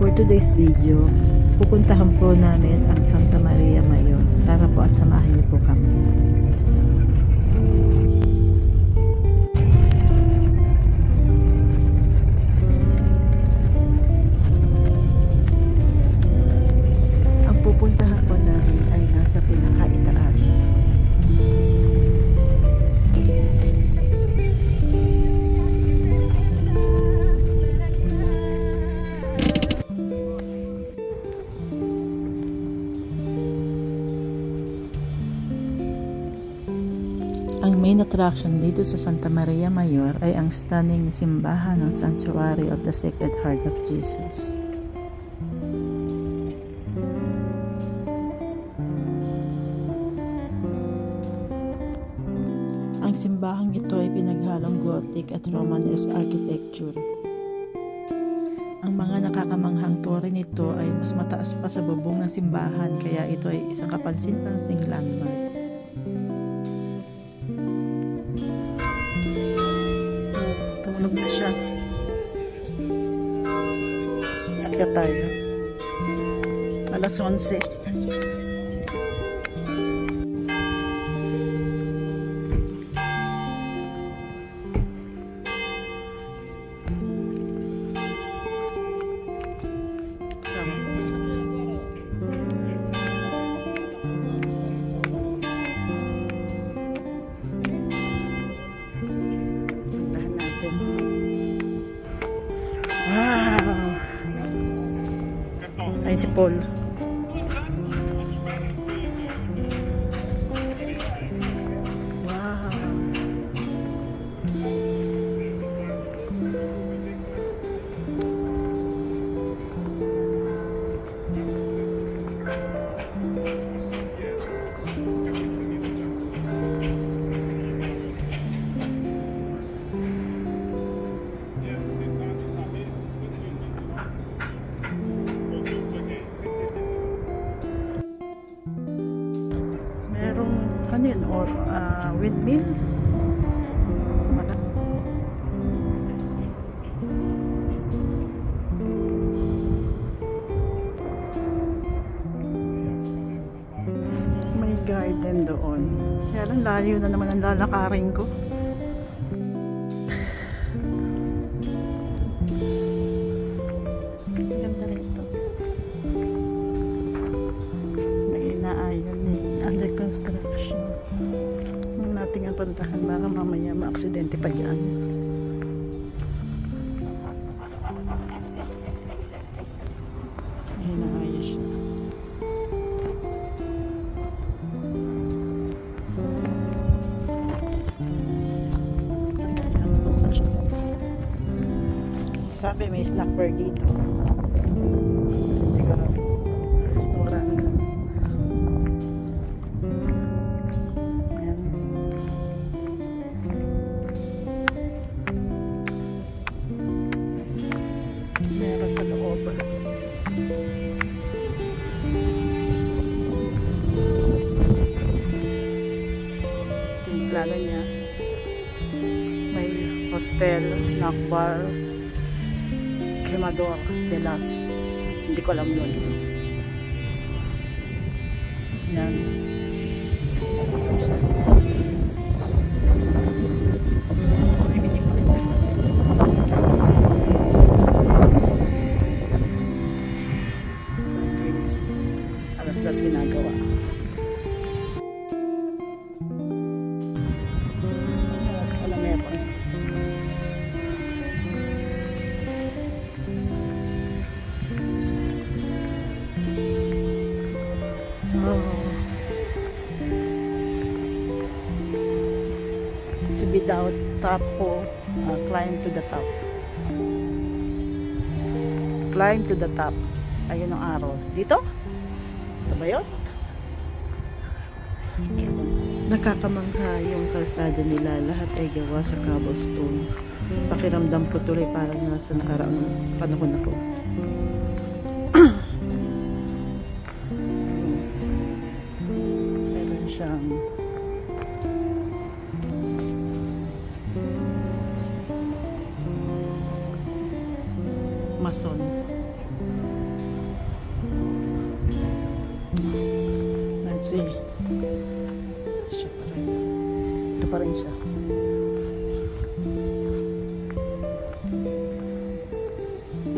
For today's video, pupuntahan po namin ang Santa Maria Mayor. Tara po at samahan niyo po kami. Ang pupuntahan po namin ay nasa pinakaitaas. Ang main attraction dito sa Santa Maria Mayor ay ang stunning na simbahan ng Sanctuary of the Sacred Heart of Jesus. Ang simbahang ito ay pinaghalong Gothic at Romanesque architecture. Ang mga nakakamanghang tore nito ay mas mataas pa sa bubong ng simbahan, kaya ito ay isang kapansin-pansing landmark. Tulog na siya. Akyat tayo. Alas 11. Wow! Ayun si Paul. Wow! Ano yun? Or windmill? May garden doon. Kaya lang layo na naman ang lalakarin ko. Ganda rito. May inaayon under construction. Huwag natin ang puntahan, baka mamaya ma-aksidente pa dyan. Ay, naayos siya. Sabi may snack bar dito. Siguro restaurant. Meron sa loob. Ito yung plano niya. May hostel, snack bar, Quemador de las. Hindi ko alam yun. Yan. Alas lahat ginagawa. Wala meron. Si Bidao top po. Climb to the top. Climb to the top. Ayun ang araw. Dito? Ito ba yun? Nakakamangha yung kalsada nila. Lahat ay gawa sa cobblestone. Pakiramdam ko tuloy parang nasa nakaraang panahon ako. Meron siyang mason. see. Siya pa rin. Ito pa rin siya.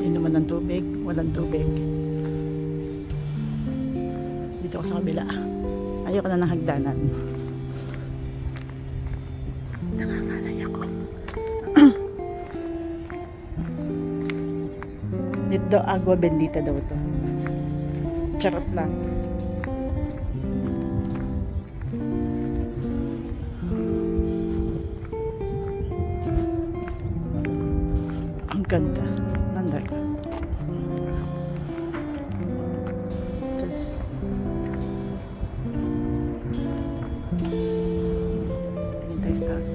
Inuman ng tubig, walang tubig. Dito ako sa kabila. Ayoko na ng hagdanan. Nangangalay ako. Dito agua bendita daw to. Charot lang. Ang ganda. Nanda ka. Just tingin tayo sa taas.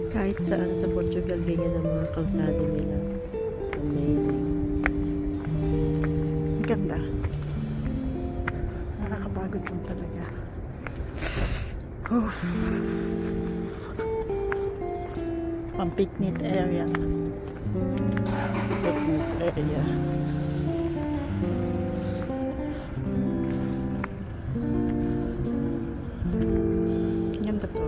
Kahit saan sa Portugal, ganyan ang mga kalsada nila. Amazing. Ang ganda. Nakakapagod lang talaga. Pang picnic area. Picnic area. Ganda to.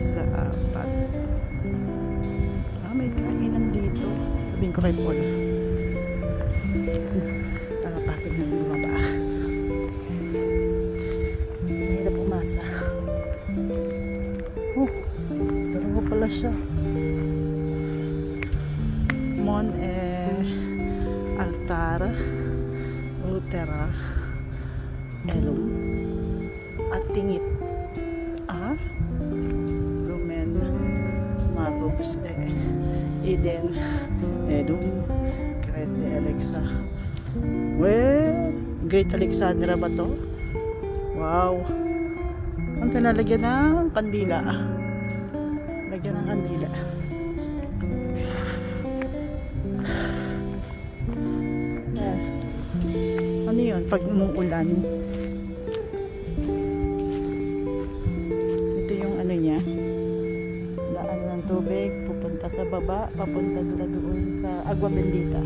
Sa apat. May kainan dito. Sabihin ko kay Paul. Nakapatid na bumaba. Mahirap umasa. Dalawa pala siya. Mon Altar Utera Elum at Tingit. Eden Edum Great Alexa. Great Alexandra ba to? Wow. Ang talalagyan ng kandila. Lagyan ng kandila. Ano yun? Pag umuulan, ito yung ano niya, daan ng tubig pupunta sa baba, papunta doon sa Agua Bendita.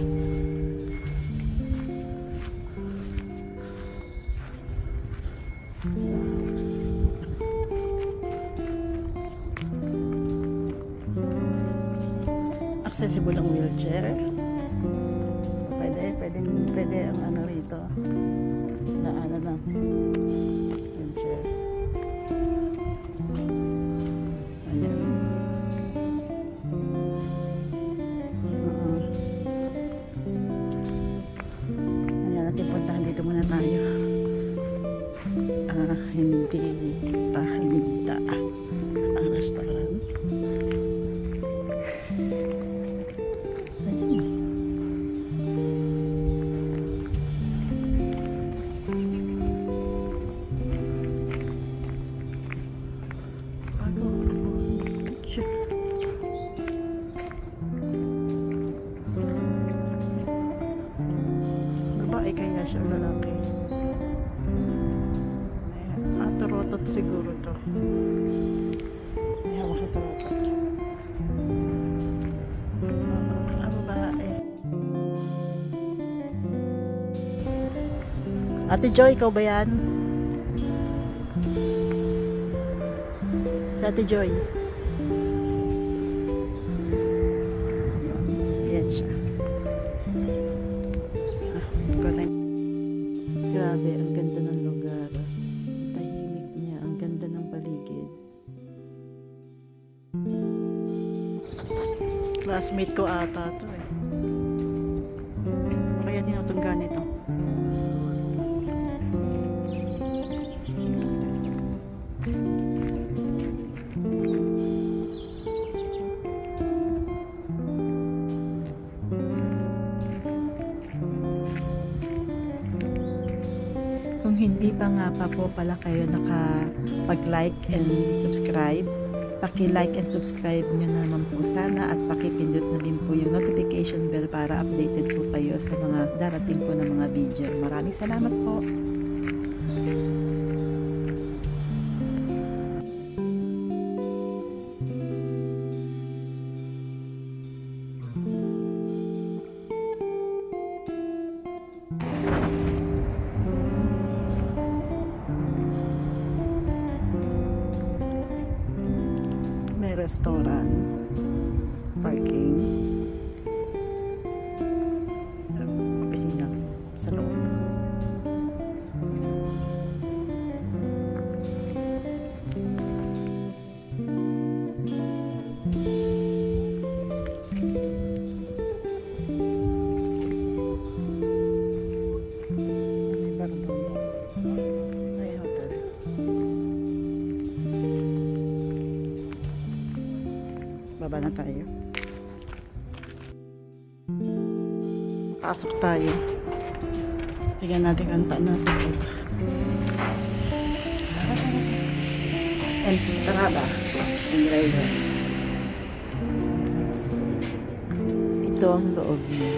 Accessible ang wheelchair. Pwede ang ano rito na ano na wheelchair. Ayan. Ayan, natin puntahan dito muna tayo. Hindi pa ang restaurant. Babae kaya siya, lalaki. Tarotot siguro to. May hawak na tarotot. Babae. Ate Joy, ikaw ba yan? Si Ate Joy. Yan siya. Grabe, ang ganda ng lugar. Tahimik niya, ang ganda ng paligid. Classmate ko ata to eh. Kaya tinutunggan nito. Kung hindi pa nga pa po pala kayo nakapag-like and subscribe, paki-like and subscribe nyo naman po sana at pakipindot na din po yung notification bell para updated po kayo sa mga darating po na mga video. Maraming salamat po. restaurant, parking, opisina sa loob. Baba na tayo. Pasok tayo. Tignan natin ang nasa loob. Entrada. Entrada. Ito ang loob niya.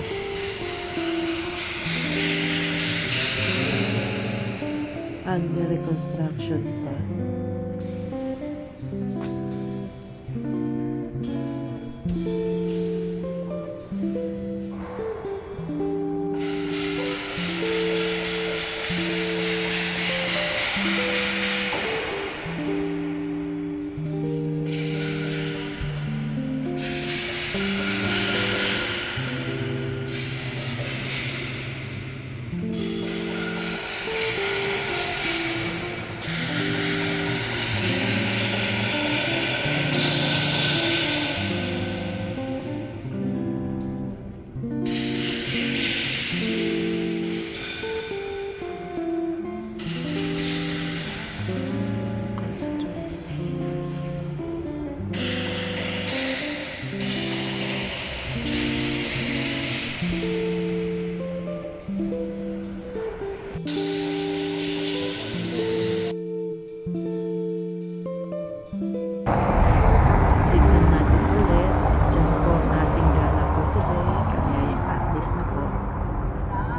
Under reconstruction pa.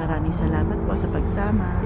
Maraming salamat po sa pagsama.